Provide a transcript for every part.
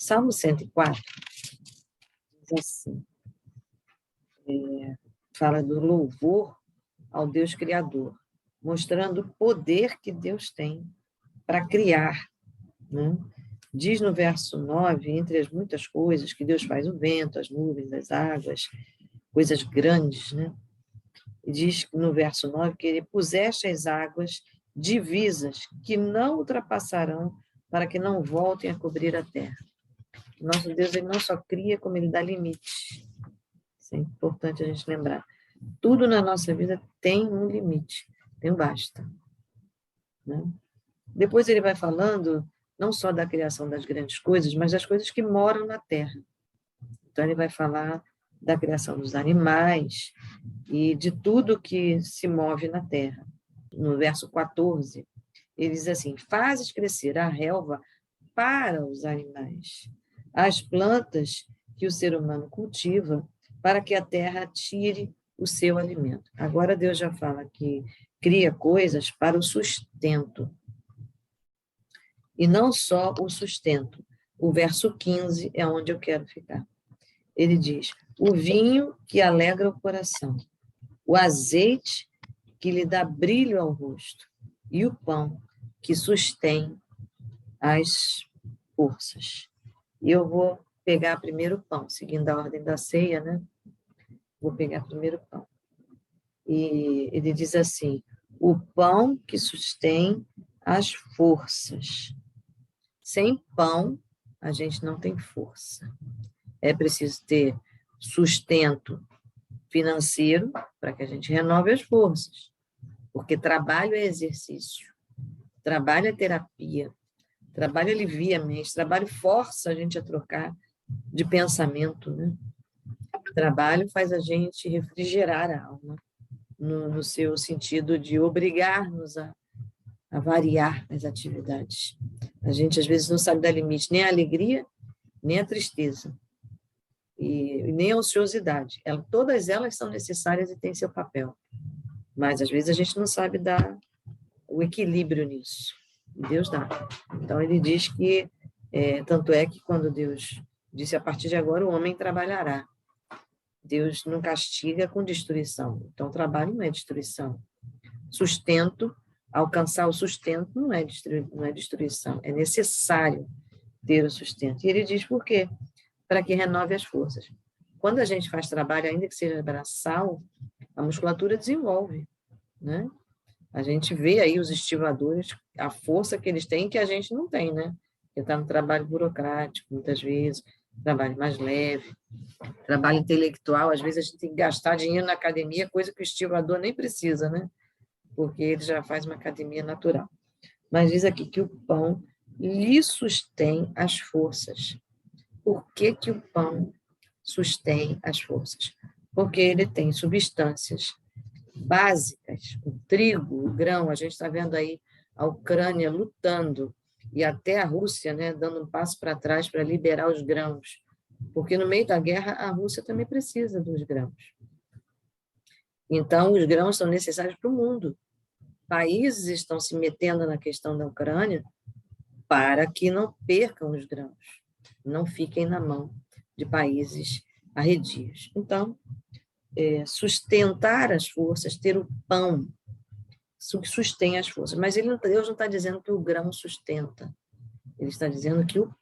Salmo 104 diz assim, fala do louvor ao Deus Criador, mostrando o poder que Deus tem para criar, né? Diz no verso 9, entre as muitas coisas que Deus faz, o vento, as nuvens, as águas, coisas grandes, né? E diz no verso 9 que ele puseste as águas divisas, que não ultrapassarão, para que não voltem a cobrir a terra. Nosso Deus, ele não só cria, como ele dá limite. Isso é importante a gente lembrar. Tudo na nossa vida tem um limite, tem um basta, né? Depois ele vai falando não só da criação das grandes coisas, mas das coisas que moram na terra. Então ele vai falar da criação dos animais e de tudo que se move na terra. No verso 14, ele diz assim, fazes crescer a relva para os animais, as plantas que o ser humano cultiva, para que a terra tire o seu alimento. Agora Deus já fala que cria coisas para o sustento. E não só o sustento. O verso 15 é onde eu quero ficar. Ele diz, o vinho que alegra o coração, o azeite que lhe dá brilho ao rosto, e o pão que sustém as forças. E eu vou pegar primeiro o pão, seguindo a ordem da ceia, né? Vou pegar primeiro o pão. E ele diz assim, o pão que sustém as forças. Sem pão, a gente não tem força. É preciso ter sustento financeiro para que a gente renove as forças. Porque trabalho é exercício, trabalho é terapia, trabalho alivia a mente, trabalho força a gente a trocar de pensamento, né? Trabalho faz a gente refrigerar a alma, no seu sentido de obrigar-nos a variar as atividades. A gente, às vezes, não sabe dar limite nem a alegria, nem a tristeza, e nem a ociosidade. Todas elas são necessárias e têm seu papel, mas, às vezes, a gente não sabe dar o equilíbrio nisso. Deus dá. Então, ele diz que, tanto é que quando Deus disse, a partir de agora o homem trabalhará, Deus não castiga com destruição. Então, trabalho não é destruição. Sustento, alcançar o sustento não é destruição. É necessário ter o sustento. E ele diz por quê? Para que renove as forças. Quando a gente faz trabalho, ainda que seja braçal, a musculatura desenvolve, né? A gente vê aí os estivadores, a força que eles têm que a gente não tem, né? Porque está no trabalho burocrático, muitas vezes, trabalho mais leve, trabalho intelectual, às vezes a gente tem que gastar dinheiro na academia, coisa que o estivador nem precisa, né? Porque ele já faz uma academia natural. Mas diz aqui que o pão lhe sustém as forças. Por que que o pão sustém as forças? Porque ele tem substâncias básicas, o trigo, o grão, a gente está vendo aí a Ucrânia lutando, e até a Rússia, né, dando um passo para trás para liberar os grãos, porque no meio da guerra a Rússia também precisa dos grãos. Então, os grãos são necessários para o mundo. Países estão se metendo na questão da Ucrânia para que não percam os grãos, não fiquem na mão de países arredios. Então, sustentar as forças, ter o pão, que sustém as forças. Mas Deus não está dizendo que o grão sustenta, ele está dizendo que o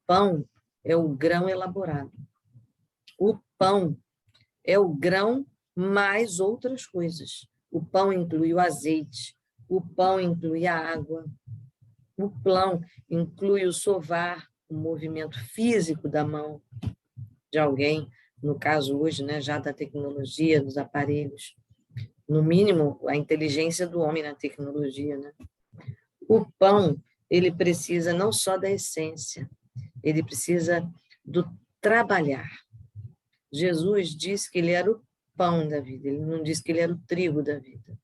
pão é o grão elaborado. O pão é o grão mais outras coisas. O pão inclui o azeite, o pão inclui a água, o pão inclui o sovar, o movimento físico da mão de alguém, no caso hoje, né, já da tecnologia, dos aparelhos, no mínimo a inteligência do homem na tecnologia, né? O pão, ele precisa não só da essência, ele precisa do trabalhar. Jesus disse que ele era o pão da vida, ele não disse que ele era o trigo da vida.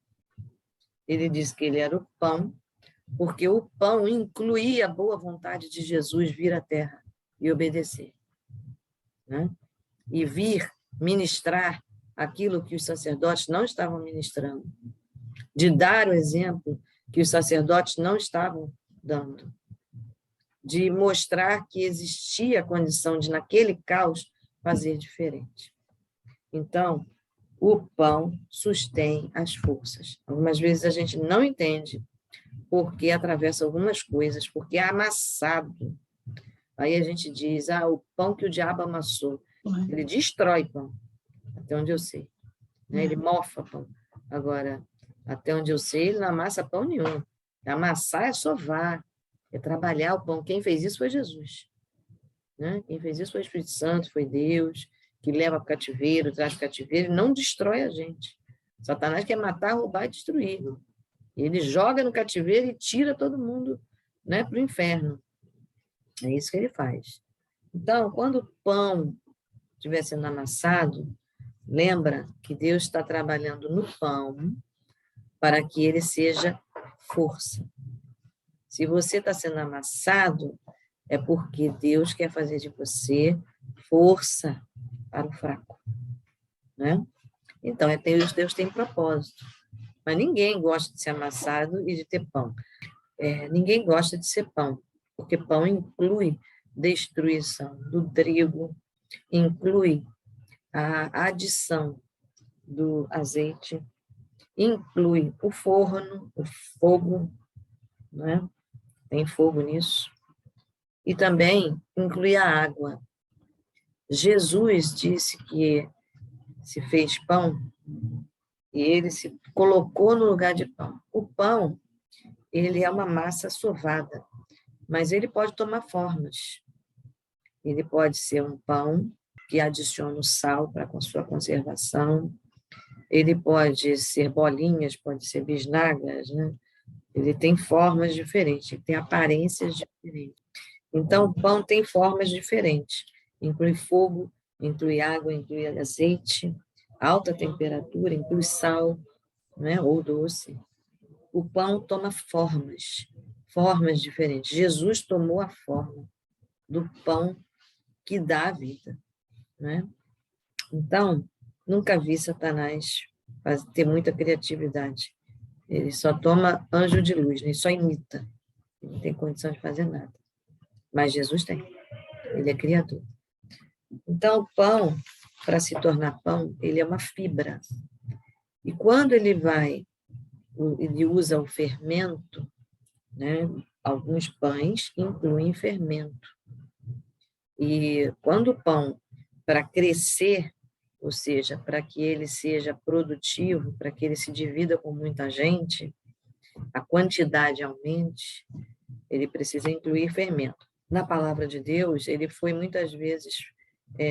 Ele disse que ele era o pão, porque o pão incluía a boa vontade de Jesus vir à terra e obedecer, né? E vir ministrar aquilo que os sacerdotes não estavam ministrando, de dar o exemplo que os sacerdotes não estavam dando, de mostrar que existia a condição de, naquele caos, fazer diferente. Então, o pão sustém as forças. Algumas vezes a gente não entende porque atravessa algumas coisas, porque é amassado. Aí a gente diz, o pão que o diabo amassou. Ele destrói pão, até onde eu sei. Né? Ele mofa pão. Agora, até onde eu sei, ele não amassa pão nenhum. Amassar é sovar, é trabalhar o pão. Quem fez isso foi Jesus. Né? Quem fez isso foi o Espírito Santo, foi Deus, que leva para o cativeiro, traz para o cativeiro e não destrói a gente. Satanás quer matar, roubar e destruir. Ele joga no cativeiro e tira todo mundo, né, para o inferno. É isso que ele faz. Então, quando o pão estiver sendo amassado, lembra que Deus está trabalhando no pão para que ele seja força. Se você está sendo amassado, é porque Deus quer fazer de você força para o fraco. Né? Então, Deus tem propósito. Mas ninguém gosta de ser amassado e de ter pão. Ninguém gosta de ser pão, porque pão inclui destruição do trigo, inclui a adição do azeite, inclui o forno, o fogo, né? Tem fogo nisso, e também inclui a água. Jesus disse que se fez pão e ele se colocou no lugar de pão. O pão, ele é uma massa sovada, mas ele pode tomar formas. Ele pode ser um pão que adiciona o sal para a sua conservação, ele pode ser bolinhas, pode ser bisnagas, né? Ele tem formas diferentes, tem aparências diferentes. Então, o pão tem formas diferentes, inclui fogo, inclui água, inclui azeite, alta temperatura, inclui sal, né? Ou doce. O pão toma formas diferentes. Jesus tomou a forma do pão que dá a vida, né? Então, nunca vi Satanás ter muita criatividade. Ele só toma anjo de luz, né? Ele só imita. Ele não tem condição de fazer nada. Mas Jesus tem. Ele é criador. Então, o pão, para se tornar pão, ele é uma fibra. E quando ele usa o fermento, né? Alguns pães incluem fermento. E quando o pão, para crescer, ou seja, para que ele seja produtivo, para que ele se divida com muita gente, a quantidade aumente, ele precisa incluir fermento. Na palavra de Deus, ele foi muitas vezes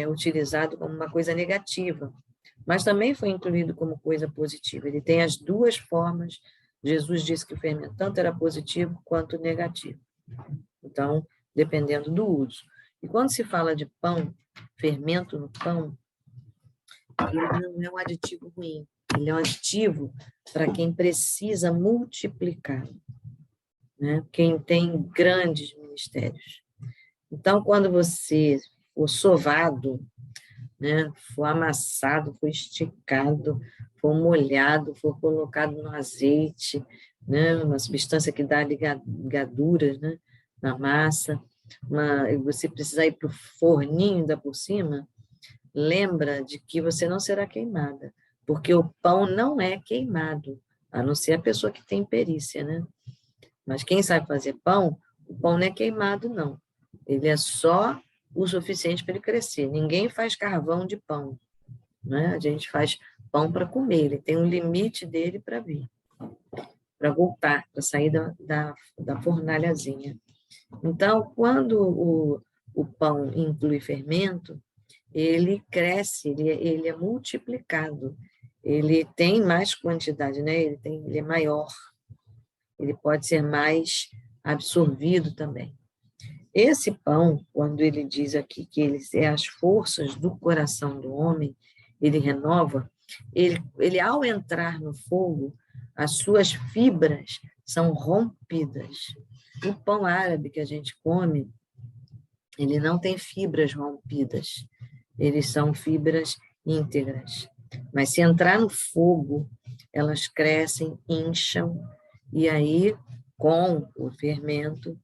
utilizado como uma coisa negativa, mas também foi incluído como coisa positiva. Ele tem as duas formas. Jesus disse que o fermento tanto era positivo quanto negativo. Então, dependendo do uso. E quando se fala de pão, fermento no pão, ele não é um aditivo ruim, ele é um aditivo para quem precisa multiplicar, né? Quem tem grandes ministérios. Então, quando você for sovado, né, for amassado, for esticado, for molhado, for colocado no azeite, né, uma substância que dá ligaduras, né, na massa, você precisar ir para o forninho ainda por cima, lembra de que você não será queimada, porque o pão não é queimado, a não ser a pessoa que tem perícia, né? Mas quem sabe fazer pão, o pão não é queimado, não. Ele é só o suficiente para ele crescer. Ninguém faz carvão de pão, né? A gente faz pão para comer, ele tem um limite dele para vir, para voltar, para sair da fornalhazinha. Então, quando o pão inclui fermento, ele cresce, ele é multiplicado, ele tem mais quantidade, né? Ele é maior, ele pode ser mais absorvido também. Esse pão, quando ele diz aqui que ele é as forças do coração do homem, ele renova, ele ao entrar no fogo, as suas fibras são rompidas. O pão árabe que a gente come, ele não tem fibras rompidas, eles são fibras íntegras. Mas se entrar no fogo, elas crescem, incham, e aí, com o fermento,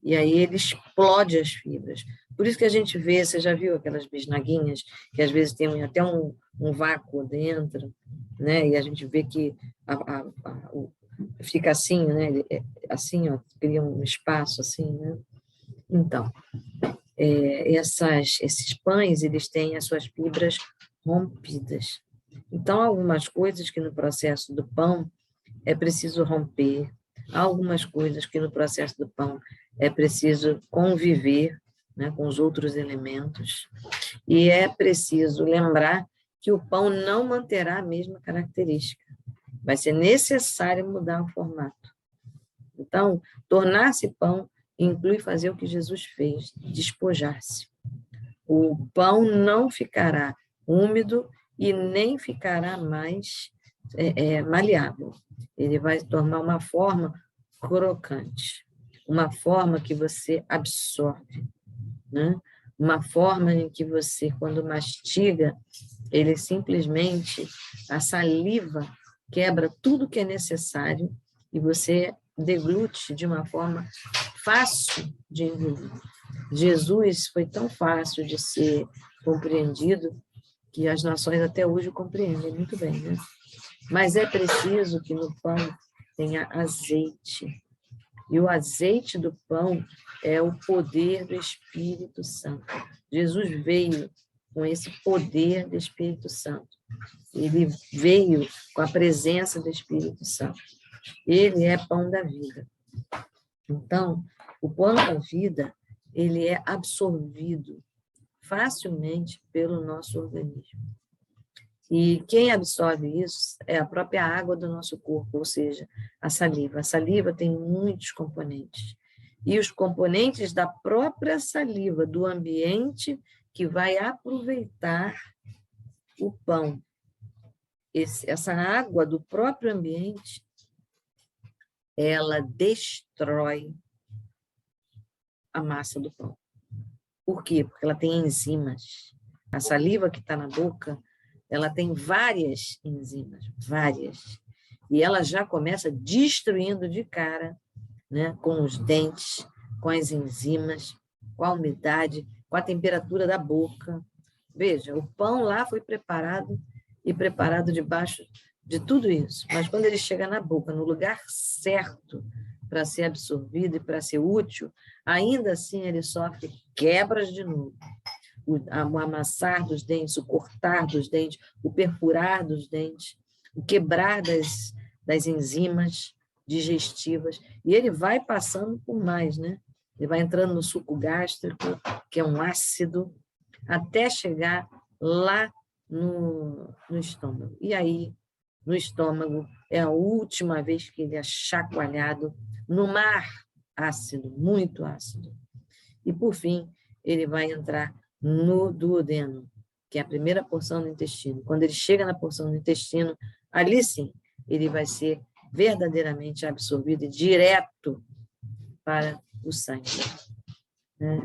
E aí ele explode as fibras. Por isso que a gente vê, você já viu aquelas bisnaguinhas, que às vezes tem até um vácuo dentro, né? E a gente vê que fica assim, né? Assim, ó, cria um espaço assim, né? Então, esses pães, eles têm as suas fibras rompidas. Então, algumas coisas que no processo do pão é preciso romper, há algumas coisas que no processo do pão é preciso conviver, né, com os outros elementos, e é preciso lembrar que o pão não manterá a mesma característica. Vai ser necessário mudar o formato. Então, tornar-se pão inclui fazer o que Jesus fez, despojar-se. O pão não ficará úmido e nem ficará mais maleável. Ele vai tornar uma forma crocante, uma forma que você absorve, né? Uma forma em que você, quando mastiga, ele simplesmente, a saliva quebra tudo que é necessário e você deglute de uma forma fácil de engolir. Jesus foi tão fácil de ser compreendido que as nações até hoje o compreendem muito bem, né? Mas é preciso que no pão tenha azeite. E o azeite do pão é o poder do Espírito Santo. Jesus veio com esse poder do Espírito Santo. Ele veio com a presença do Espírito Santo. Ele é pão da vida. Então, o pão da vida, ele é absorvido facilmente pelo nosso organismo. E quem absorve isso é a própria água do nosso corpo, ou seja, a saliva. A saliva tem muitos componentes. E os componentes da própria saliva, do ambiente que vai aproveitar o pão. Essa água do próprio ambiente, ela destrói a massa do pão. Por quê? Porque ela tem enzimas. A saliva que está na boca, ela tem várias enzimas, várias. E ela já começa destruindo de cara, né, com os dentes, com as enzimas, com a umidade, com a temperatura da boca. Veja, o pão lá foi preparado debaixo de tudo isso. Mas quando ele chega na boca, no lugar certo para ser absorvido e para ser útil, ainda assim ele sofre quebras de novo. O amassar dos dentes, o cortar dos dentes, o perfurar dos dentes, o quebrar das enzimas digestivas, e ele vai passando por mais, né? Ele vai entrando no suco gástrico, que é um ácido, até chegar lá no estômago. E aí, no estômago, é a última vez que ele é chacoalhado no mar ácido, muito ácido. E, por fim, ele vai entrar no duodeno, que é a primeira porção do intestino. Quando ele chega na porção do intestino, ali sim, ele vai ser verdadeiramente absorvido e direto para o sangue.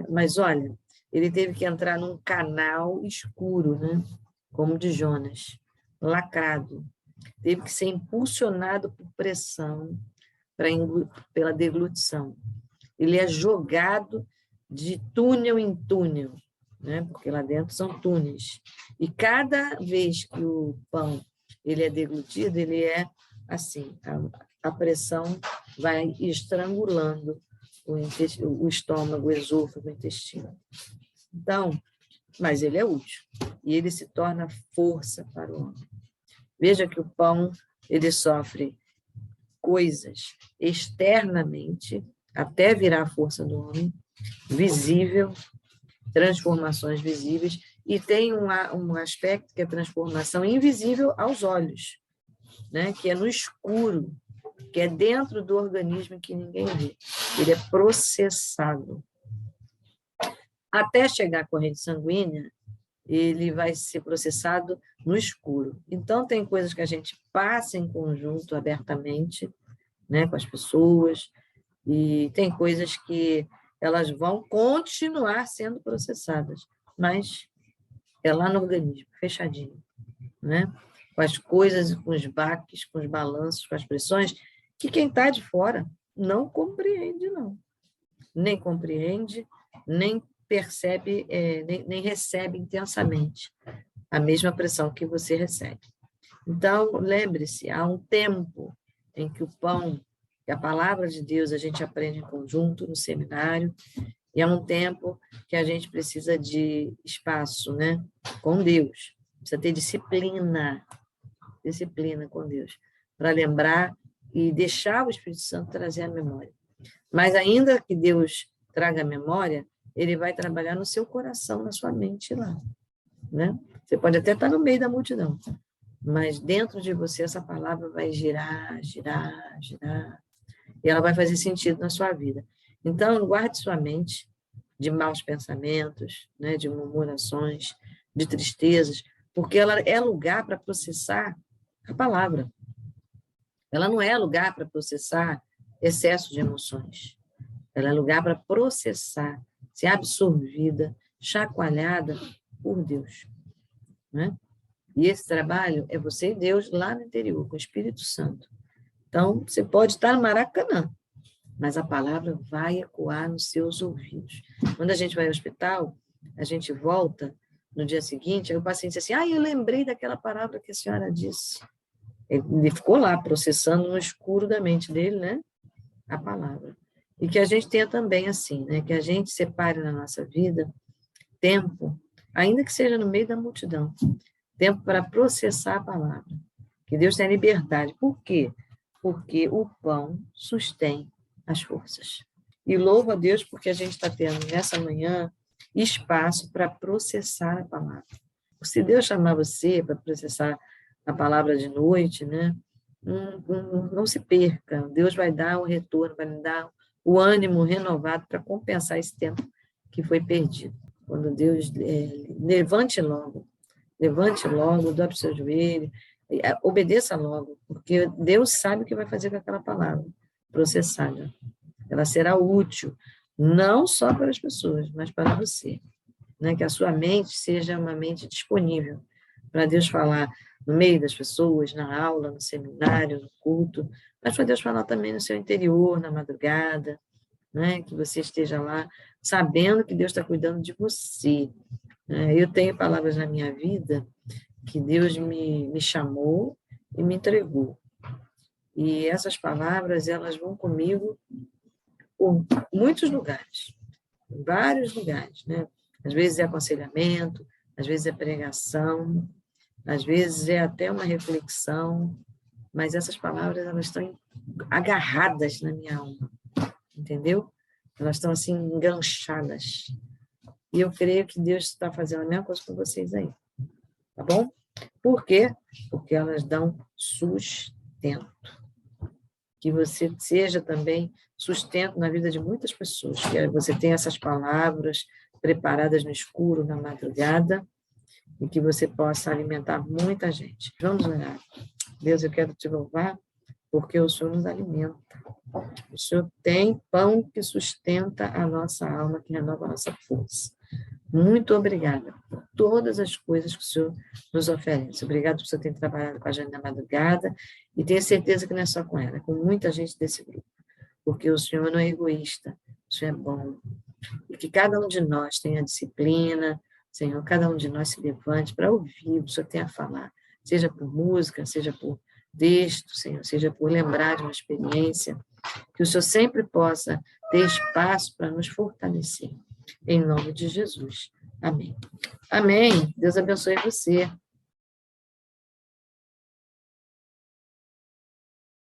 Mas, olha, ele teve que entrar num canal escuro, né? Como de Jonas, lacrado. Teve que ser impulsionado por pressão pela deglutição. Ele é jogado de túnel em túnel, né? Porque lá dentro são túneis. E cada vez que o pão ele é deglutido, ele é assim, a pressão vai estrangulando o estômago, o esôfago, o intestino. Então, mas ele é útil e ele se torna força para o homem. Veja que o pão ele sofre coisas externamente até virar a força do homem, visível, transformações visíveis, e tem um aspecto que é transformação invisível aos olhos, né? Que é no escuro, que é dentro do organismo que ninguém vê. Ele é processado. Até chegar à corrente sanguínea, ele vai ser processado no escuro. Então, tem coisas que a gente passa em conjunto, abertamente, né, com as pessoas, e tem coisas que elas vão continuar sendo processadas, mas é lá no organismo, fechadinho, né? Com as coisas, com os baques, com os balanços, com as pressões, que quem está de fora não compreende, não. nem compreende, nem percebe, nem recebe intensamente a mesma pressão que você recebe. Então, lembre-se, há um tempo em que o pão e a palavra de Deus a gente aprende em conjunto no seminário, e há um tempo que a gente precisa de espaço, né, com Deus. Precisa ter disciplina com Deus, para lembrar e deixar o Espírito Santo trazer a memória. Mas ainda que Deus traga a memória, ele vai trabalhar no seu coração, na sua mente lá, né? Você pode até estar no meio da multidão, mas dentro de você essa palavra vai girar, girar, girar, e ela vai fazer sentido na sua vida. Então, guarde sua mente de maus pensamentos, né, de murmurações, de tristezas, porque ela é lugar para processar a palavra. Ela não é lugar para processar excesso de emoções. Ela é lugar para processar, ser absorvida, chacoalhada por Deus, né? E esse trabalho é você e Deus lá no interior, com o Espírito Santo. Então, você pode estar no Maracanã, mas a palavra vai ecoar nos seus ouvidos. Quando a gente vai ao hospital, a gente volta no dia seguinte, aí o paciente diz assim, eu lembrei daquela palavra que a senhora disse. Ele ficou lá processando no escuro da mente dele, né, a palavra. E que a gente tenha também assim, né, que a gente separe na nossa vida tempo, ainda que seja no meio da multidão, tempo para processar a palavra. Que Deus tenha liberdade. Por quê? Porque o pão sustém as forças. E louvo a Deus porque a gente está tendo nessa manhã espaço para processar a palavra. Se Deus chamar você para processar a palavra de noite, né, não se perca. Deus vai dar o retorno, vai dar o ânimo renovado para compensar esse tempo que foi perdido. Quando Deus levante logo, dobre o seu joelho, obedeça logo, porque Deus sabe o que vai fazer com aquela palavra processada. Ela será útil, não só para as pessoas, mas para você. Né? Que a sua mente seja uma mente disponível para Deus falar no meio das pessoas, na aula, no seminário, no culto, mas para Deus falar também no seu interior, na madrugada, né? Que você esteja lá sabendo que Deus está cuidando de você. Eu tenho palavras na minha vida que Deus me chamou e me entregou. E essas palavras, elas vão comigo por muitos lugares, em vários lugares, né? Às vezes é aconselhamento, às vezes é pregação, às vezes é até uma reflexão, mas essas palavras, elas estão agarradas na minha alma, entendeu? Elas estão assim, enganchadas. E eu creio que Deus está fazendo a mesma coisa com vocês aí, tá bom? Por quê? Porque elas dão sustento. Que você seja também sustento na vida de muitas pessoas, que você tenha essas palavras preparadas no escuro, na madrugada, e que você possa alimentar muita gente. Vamos orar. Deus, eu quero te louvar, porque o Senhor nos alimenta. O Senhor tem pão que sustenta a nossa alma, que renova a nossa força. Muito obrigada por todas as coisas que o Senhor nos oferece. Obrigado por você ter trabalhado com a gente na madrugada e tenho certeza que não é só com ela, é com muita gente desse grupo. Porque o Senhor não é egoísta, o Senhor é bom. E que cada um de nós tenha disciplina, Senhor, cada um de nós se levante para ouvir o que o Senhor tem a falar, seja por música, seja por texto, Senhor, seja por lembrar de uma experiência, que o Senhor sempre possa ter espaço para nos fortalecer. Em nome de Jesus. Amém. Amém. Deus abençoe você.